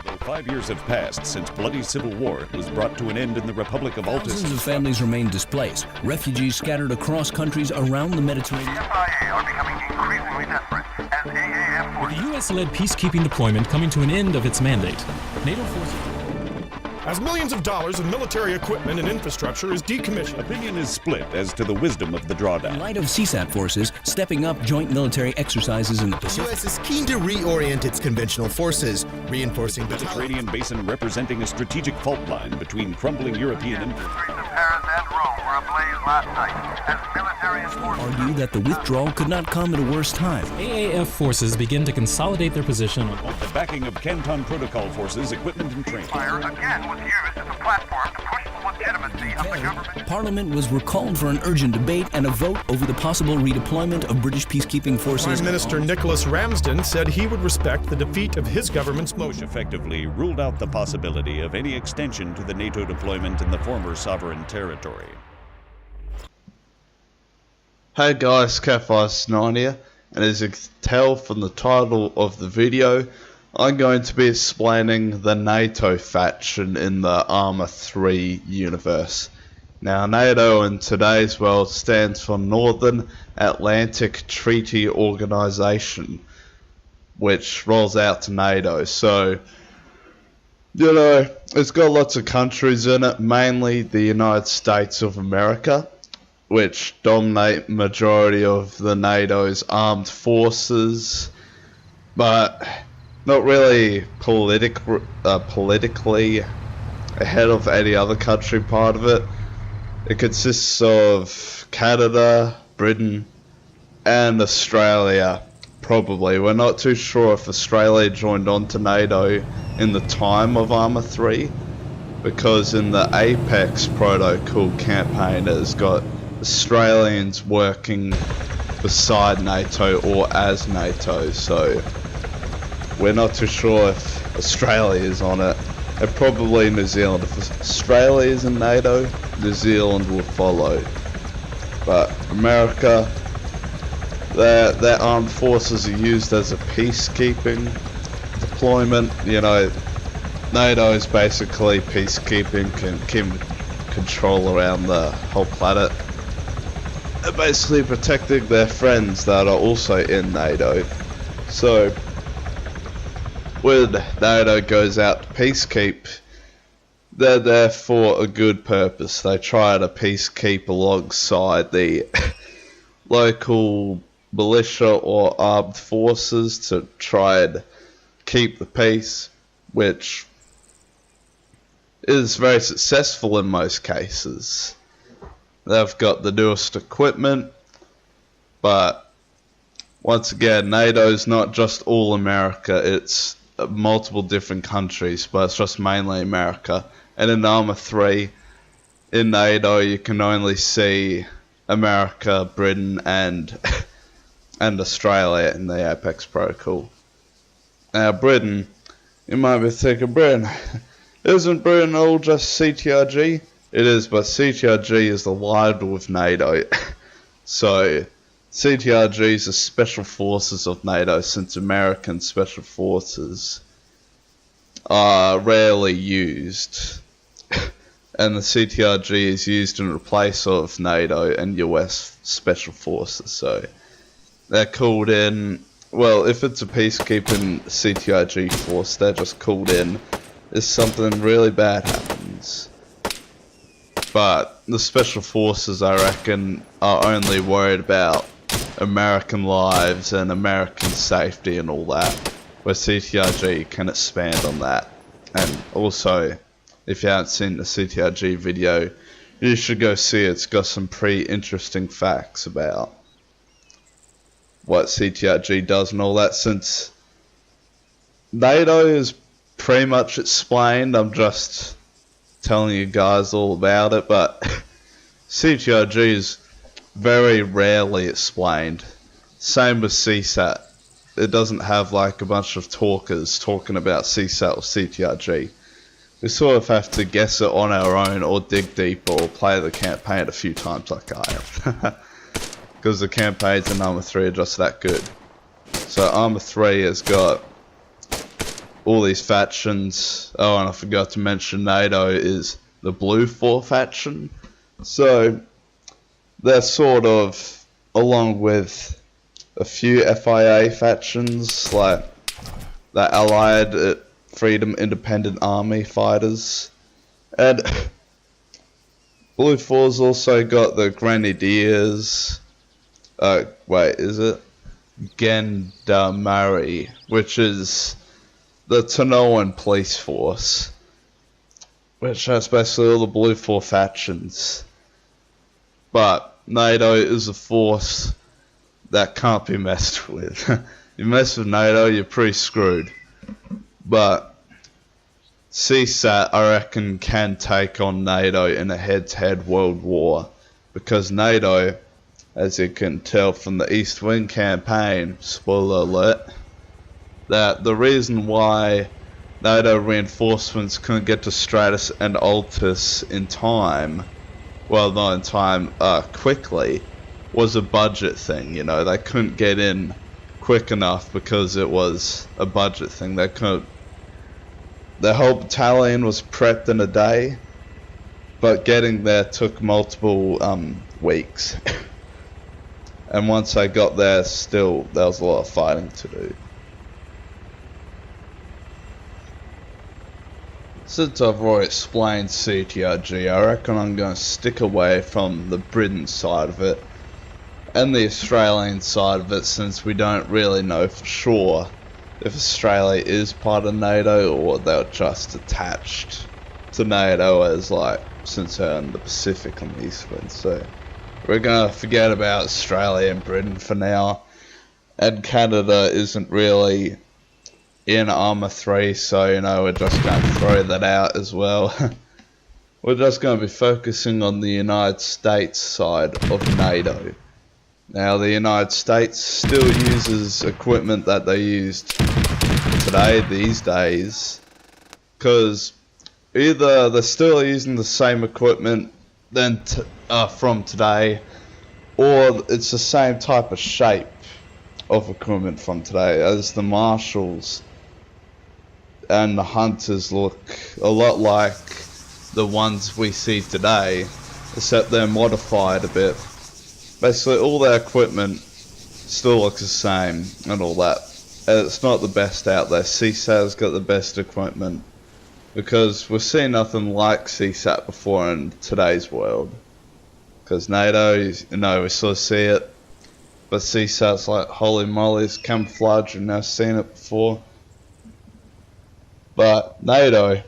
Though 5 years have passed since bloody civil war was brought to an end in the Republic of Altus. Thousands of families remain displaced. Refugees scattered across countries around the Mediterranean. The CIA are becoming increasingly desperate as AAF With the U.S.-led peacekeeping deployment coming to an end of its mandate, NATO forces... As millions of dollars in military equipment and infrastructure is decommissioned. Opinion is split as to the wisdom of the drawdown. In light of CSAT forces stepping up joint military exercises in the The Pacific. U.S. is keen to reorient its conventional forces, reinforcing The Mediterranean basin representing a strategic fault line between crumbling European influence. streets of Paris and Rome were ablaze last night as military enforcement Argue that the withdrawal could not come at a worse time. AAF forces begin to consolidate their position on The backing of Canton Protocol forces, equipment and training. fire again was used as a platform to push the legitimacy of the government. Parliament was recalled for an urgent debate and a vote over the possible redeployment of British peacekeeping forces. Prime Minister Nicholas Ramsden said he would respect the defeat of his government's Bush motion. effectively ruled out the possibility of any extension to the NATO deployment in the former sovereign territory. Hey guys, Cat9 here, and as you can tell from the title of the video, I'm going to be explaining the NATO faction in the Arma 3 universe. Now, NATO in today's world stands for Northern Atlantic Treaty Organization, which rolls out to NATO. So, you know, it's got lots of countries in it, mainly the United States of America, which dominate majority of the NATO's armed forces, but not really politically ahead of any other country part of it. It consists of Canada, Britain, and Australia, probably. We're not too sure if Australia joined on to NATO in the time of Arma 3, because in the Apex Protocol campaign it has got Australians working beside NATO or as NATO, so we're not too sure if Australia is on it, and probably New Zealand. If Australia is in NATO, New Zealand will follow. But America, their armed forces are used as a peacekeeping deployment. You know, NATO is basically peacekeeping, can keep control around the whole planet. They're basically protecting their friends that are also in NATO. So when NATO goes out to peacekeep, they're there for a good purpose. They try to peacekeep alongside the local militia or armed forces to try and keep the peace, which is very successful in most cases. They've got the newest equipment, but once again, NATO's not just all America, it's multiple different countries, but it's just mainly America. And in Arma 3, in NATO, you can only see America, Britain, and Australia in the Apex Protocol. Now, Britain, you might be thinking, Britain, isn't Britain all just CTRG? It is, but CTRG is aligned with NATO. So, CTRG is the special forces of NATO, since American special forces are rarely used. And the CTRG is used in place of NATO and US special forces. So, they're called in, well, if it's a peacekeeping CTRG force, they're just called in if something really bad happens. But the special forces, I reckon, are only worried about American lives and American safety and all that, where CTRG can expand on that. And also, if you haven't seen the CTRG video, you should go see it. It's got some pretty interesting facts about what CTRG does and all that. Since NATO is pretty much explained, I'm just telling you guys all about it, but CTRG is very rarely explained. Same with CSAT. It doesn't have like a bunch of talkers talking about CSAT or CTRG. We sort of have to guess it on our own, or dig deeper, or play the campaign a few times like I am. Because the campaigns in Arma 3 are just that good. So So Arma 3 has got all these factions. Oh, and I forgot to mention NATO is the Blue 4 faction. So they're sort of, along with a few FIA factions, like the Allied Freedom Independent Army fighters. And Blue 4's also got the Grenadiers. Wait, is it? Gendarmerie, which is the Tanoan police force, which has basically all the Blue 4 factions. But NATO is a force that can't be messed with. You mess with NATO, you're pretty screwed. But CSAT, I reckon, can take on NATO in a head-to-head world war, because NATO, as you can tell from the East Wing campaign, spoiler alert, that the reason why NATO reinforcements couldn't get to Stratus and Altus in time, well, not in time, quickly, was a budget thing. You know, they couldn't get in quick enough because it was a budget thing. They couldn't. The whole battalion was prepped in a day, but getting there took multiple weeks. And once I got there, still, there was a lot of fighting to do. Since I've already explained CTRG, I reckon I'm going to stick away from the Britain side of it and the Australian side of it, since we don't really know for sure if Australia is part of NATO or they're just attached to NATO as, like, since they're in the Pacific and the Eastern. So we're gonna forget about Australia and Britain for now, and Canada isn't really in Arma 3, so, you know, we're just gonna throw that out as well. We're just gonna be focusing on the United States side of NATO. Now, the United States still uses equipment that they used today, these days, because either they're still using the same equipment from today, or it's the same type of shape of equipment from today, as the Marshalls and the Hunters look a lot like the ones we see today, except they're modified a bit. Basically, all their equipment still looks the same and all that. And it's not the best out there. CSAT's got the best equipment, because we've seen nothing like CSAT before in today's world. Because NATO, you know, we sort of see it, but CSAT's like, holy moly, it's camouflage, we've never seen it before. But NATO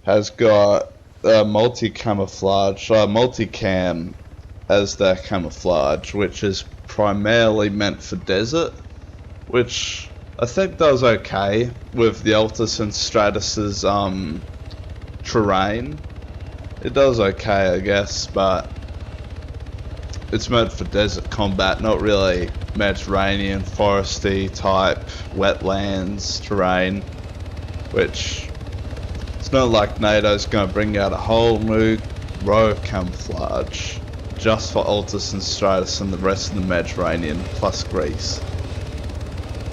has got multi-camouflage, multi-cam as their camouflage, which is primarily meant for desert, which I think does okay with the Altus and Stratus's terrain. It does okay, I guess, but it's meant for desert combat, not really Mediterranean, foresty type, wetlands terrain, which it's not like NATO's going to bring out a whole new row of camouflage just for Altus and Stratus and the rest of the Mediterranean, plus Greece.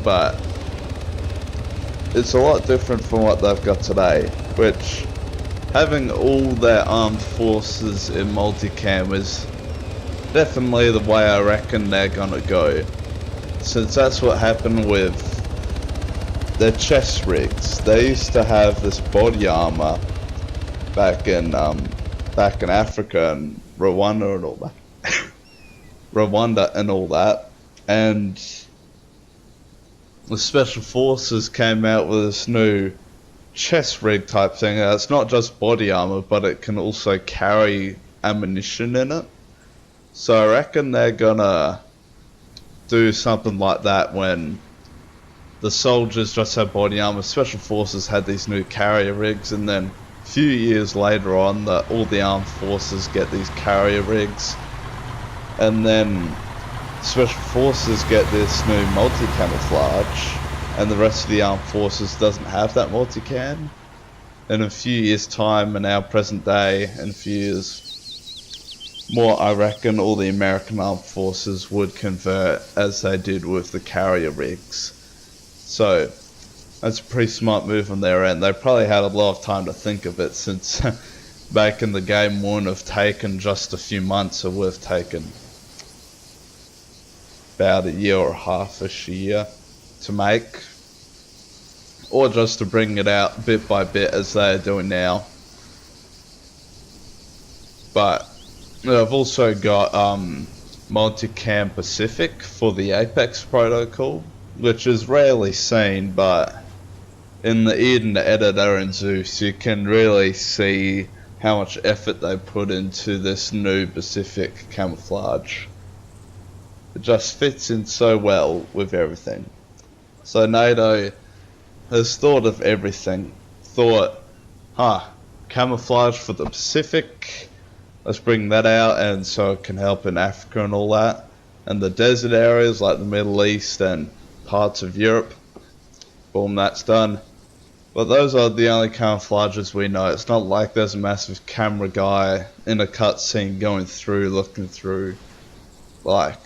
But it's a lot different from what they've got today, which, having all their armed forces in multicam is definitely the way I reckon they're gonna go, since that's what happened with their chest rigs. They used to have this body armor back in Africa and Rwanda and all that. And the special forces came out with this new chest rig type thing. It's not just body armor, but it can also carry ammunition in it. So I reckon they're gonna do something like that when the soldiers just had body armor, special forces had these new carrier rigs, and then a few years later on, all the armed forces get these carrier rigs, and then special forces get this new multi-camouflage, and the rest of the armed forces doesn't have that multi-cam. In a few years time, in our present day, in a few years, what I reckon all the American armed forces would convert as they did with the carrier rigs. So that's a pretty smart move on their end. They probably had a lot of time to think of it, since back in the game wouldn't have taken just a few months. It would have taken about a year or half-ish a year to make, or just to bring it out bit by bit as they are doing now. But I've also got Multicam Pacific for the Apex protocol, which is rarely seen, but in the Eden editor in Zeus you can really see how much effort they put into this new Pacific camouflage. It just fits in so well with everything. So NATO has thought of everything. Thought, camouflage for the Pacific, let's bring that out, and so it can help in Africa and all that. And the desert areas like the Middle East and parts of Europe, boom, that's done. But those are the only camouflages we know. It's not like there's a massive camera guy in a cutscene going through, looking through, like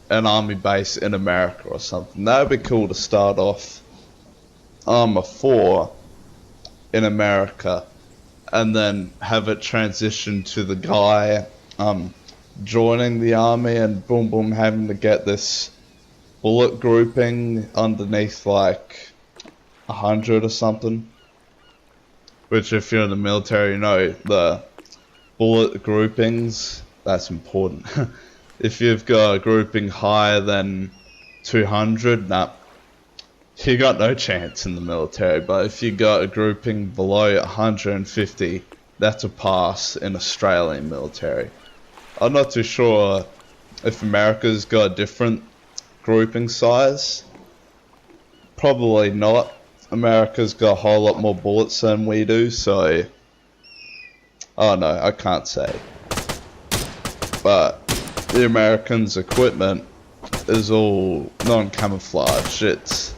an army base in America or something. That would be cool to start off Arma 4 in America, and then have it transition to the guy joining the army, and boom boom having to get this bullet grouping underneath like 100 or something. Which, if you're in the military, you know the bullet groupings, that's important. If you've got a grouping higher than 200, nah, you got no chance in the military. But if you got a grouping below 150, that's a pass in Australian military. I'm not too sure if America's got a different grouping size. Probably not. America's got a whole lot more bullets than we do, so oh no, I can't say. But the Americans' equipment is all non-camouflage. It's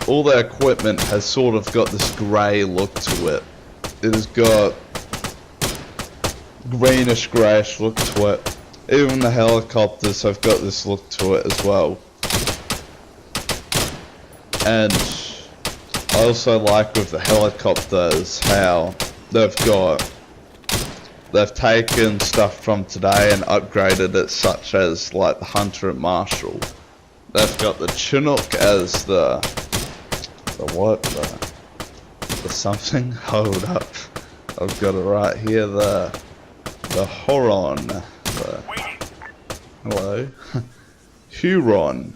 all their equipment has sort of got this grey look to it. It has got greenish greyish look to it. Even the helicopters have got this look to it as well. And I also like with the helicopters how they've taken stuff from today and upgraded it, such as like the Hunter and Marshall. They've got the Chinook as the something. Hold up, I've got it right here. The Huron. Hello, Huron.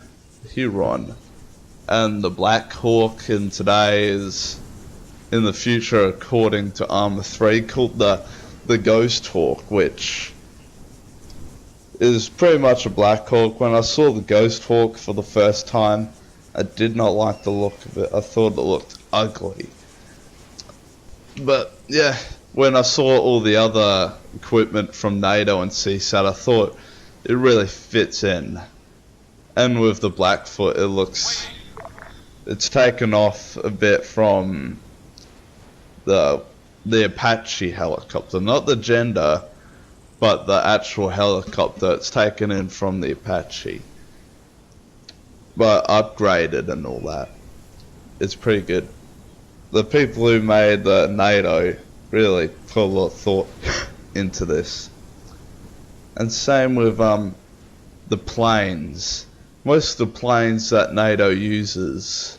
And the Black Hawk in today is, in the future, according to Arma 3, called the Ghost Hawk, which is pretty much a Black Hawk. When I saw the Ghost Hawk for the first time, I did not like the look of it. I thought it looked ugly. But yeah, when I saw all the other equipment from NATO and CSAT, I thought it really fits in. And with the Blackfoot, it's taken off a bit from the Apache helicopter, not the gender, but the actual helicopter. It's taken in from the Apache, but upgraded and all that. It's pretty good. The people who made the NATO really put a lot of thought into this. And same with the planes. Most of the planes that NATO uses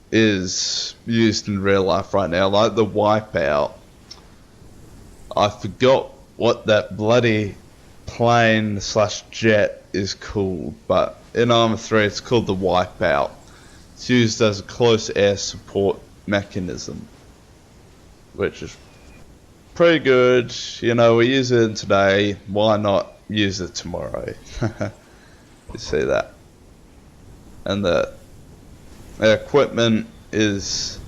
is used in real life right now, like the Wipeout. I forgot what that bloody plane / jet is called, but in Arma 3 it's called the Wipeout. It's used as a close air support mechanism, which is pretty good. You know, we use it today, why not use it tomorrow? You see that? And the equipment is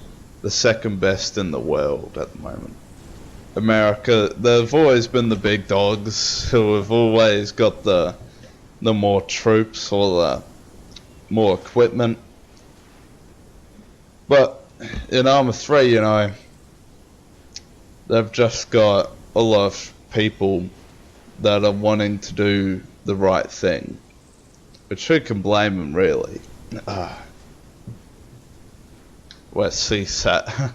the second best in the world at the moment. America, they've always been the big dogs who have always got the more troops or the more equipment. But in Arma 3, you know, they've just got a lot of people that are wanting to do the right thing. But who can blame them, really? Where CSAT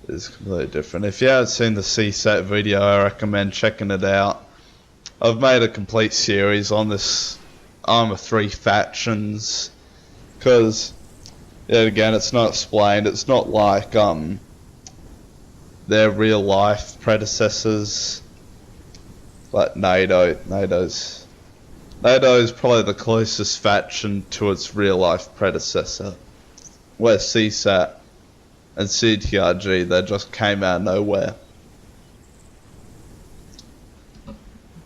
is completely different. If you haven't seen the CSAT video, I recommend checking it out. I've made a complete series on this Arma 3 factions, because, yet again, it's not explained. It's not like their real life predecessors, like NATO. NATO's probably the closest faction to its real life predecessor, where CSAT and CTRG, they just came out of nowhere.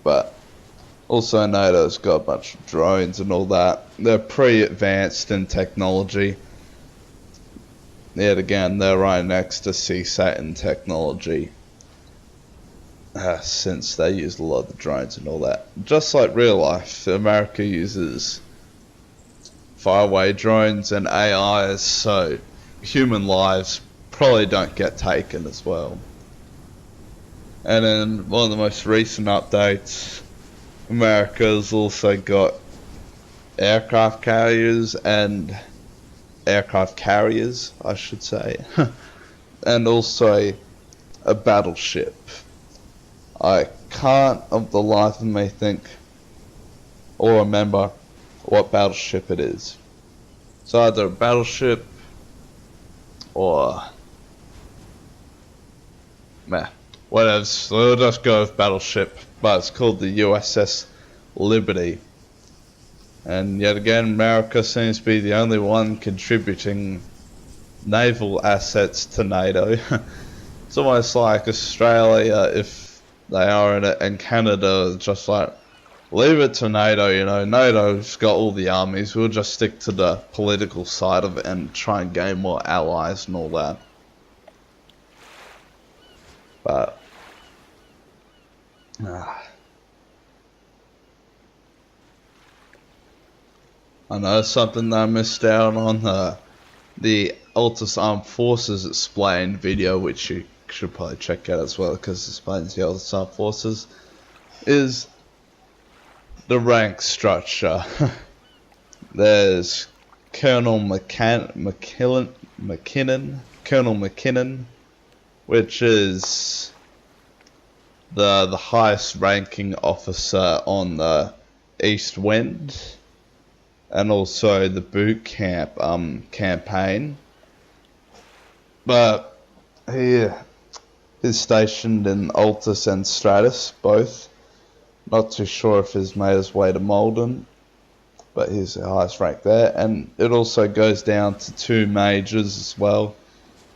But also NATO's got a bunch of drones and all that. They're pretty advanced in technology. Yet again, they're right next to CSAT in technology, since they use a lot of the drones and all that. Just like real life, America uses faraway drones and AIs, so human lives probably don't get taken as well. And in one of the most recent updates, America's also got aircraft carriers, I should say, and also a battleship. I can't of the life of me think or remember what battleship it is. It's either a battleship or whatever. We'll just go with battleship, but it's called the USS Liberty. And yet again, America seems to be the only one contributing naval assets to NATO. It's almost like Australia, if they are in it, and Canada, just like, leave it to NATO, you know, NATO's got all the armies, we'll just stick to the political side of it and try and gain more allies and all that. But I know something that I missed out on, the Altus Armed Forces Explained video, which you should probably check out as well, because it explains the Altus Armed Forces, is the rank structure. There's Colonel McKinnon, which is the highest ranking officer on the East Wind, and also the boot camp campaign. But he is stationed in Altus and Stratus, both. Not too sure if he's made his way to Malden, but he's the highest rank there. And it also goes down to 2 majors as well.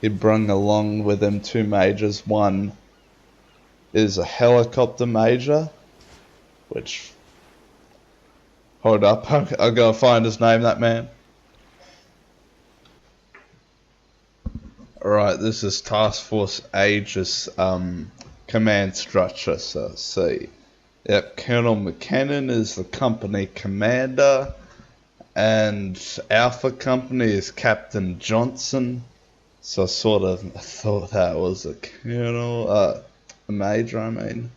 He brung along with him 2 majors. One is a helicopter major, which... Hold up, I gotta find his name, that man. Alright, this is Task Force Aegis command structure, so let's see. Yep, Colonel McKinnon is the company commander, and Alpha Company is Captain Johnson. So I sort of thought that was a colonel, a major, I mean.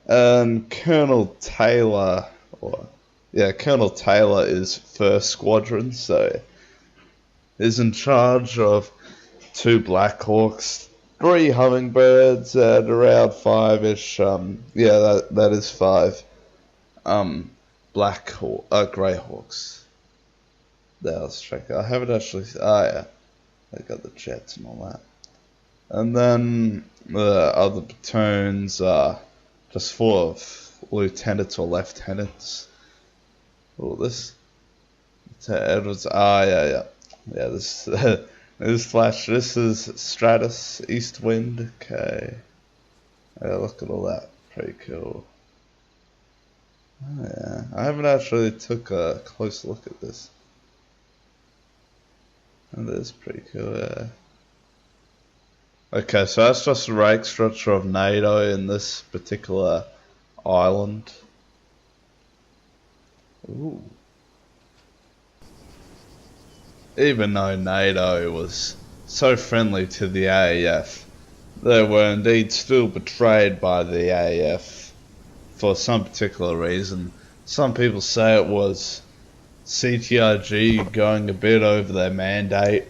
And Colonel Taylor, Colonel Taylor is 1st Squadron, so is in charge of 2 Black Hawks, 3 Hummingbirds, and around 5-ish, that is 5, Grey Hawks. There, let's check it. I haven't actually, I got the jets and all that. And then the other platoons are just full of lieutenants or lieutenants. Oh, this Edwards. This Newsflash. This is Stratus East Wind. Okay. Yeah, look at all that. Pretty cool. Oh, yeah, I haven't actually took a close look at this. And it is pretty cool. Yeah. Okay, so that's just the rank structure of NATO in this particular island. Ooh. Even though NATO was so friendly to the AAF, they were indeed still betrayed by the AF for some particular reason. Some people say it was CTRG going a bit over their mandate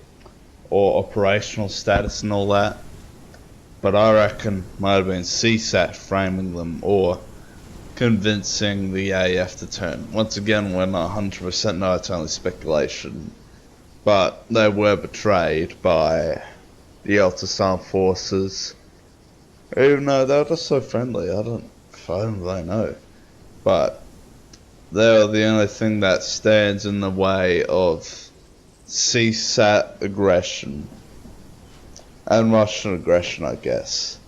or operational status and all that, but I reckon might have been CSAT framing them or convincing the AF to turn. Once again, we're not 100% know, it's only speculation, but they were betrayed by the Altas forces, even though they were just so friendly. I don't really know, but they're the only thing that stands in the way of CSAT aggression and Russian aggression, I guess,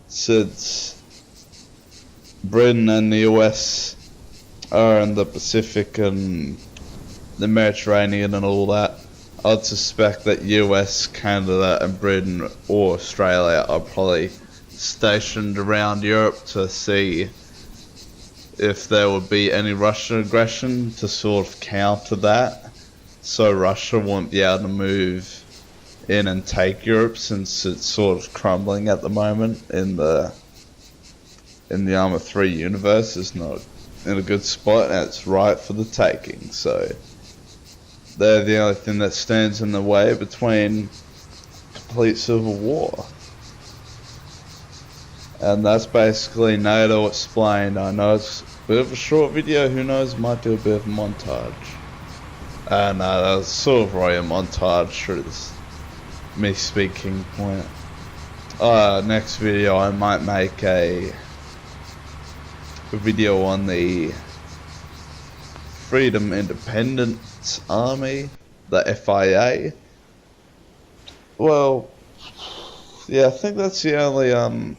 since Britain and the US are in the Pacific and the Mediterranean and all that. I'd suspect that US, Canada and Britain or Australia are probably stationed around Europe to see if there would be any Russian aggression to sort of counter that, so Russia won't be able to move in and take Europe, since it's sort of crumbling at the moment in the Arma 3 universe. Is not in a good spot and it's ripe for the taking, so they're the only thing that stands in the way between complete civil war. And that's basically NATO explained. I know it's a bit of a short video, who knows, might do a bit of a montage. And that was sort of already a montage through this me speaking point. Next video I might make a video on the Freedom Independence Army, the FIA. Well, yeah, I think that's the only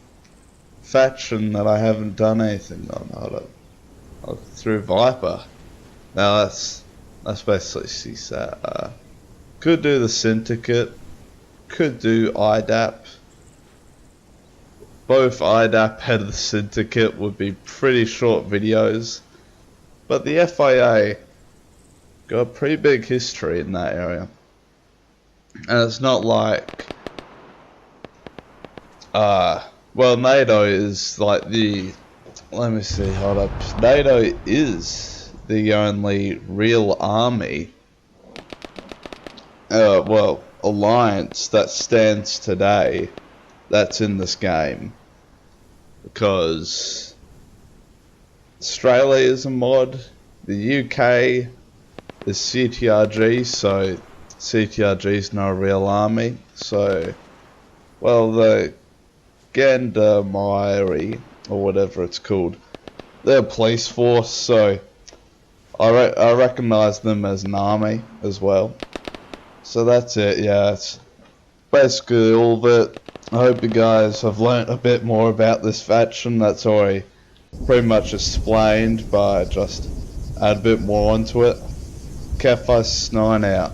faction that I haven't done anything on. Through Viper. Now that's basically CSAT. Could do the Syndicate, could do IDAP. Both IDAP and the Syndicate would be pretty short videos, but the FIA got a pretty big history in that area. And it's not like well, NATO is like the, let me see, hold up. NATO is the only real army, well, alliance that stands today that's in this game. Because Australia is a mod, the UK is CTRG, so CTRG is not a real army. So, well, the Gendarmerie, or whatever it's called, they're a police force, so I recognise them as an army as well. So that's it, yeah, that's basically all of it. I hope you guys have learnt a bit more about this faction. That's already pretty much explained, but I just add a bit more onto it. Cat9 out.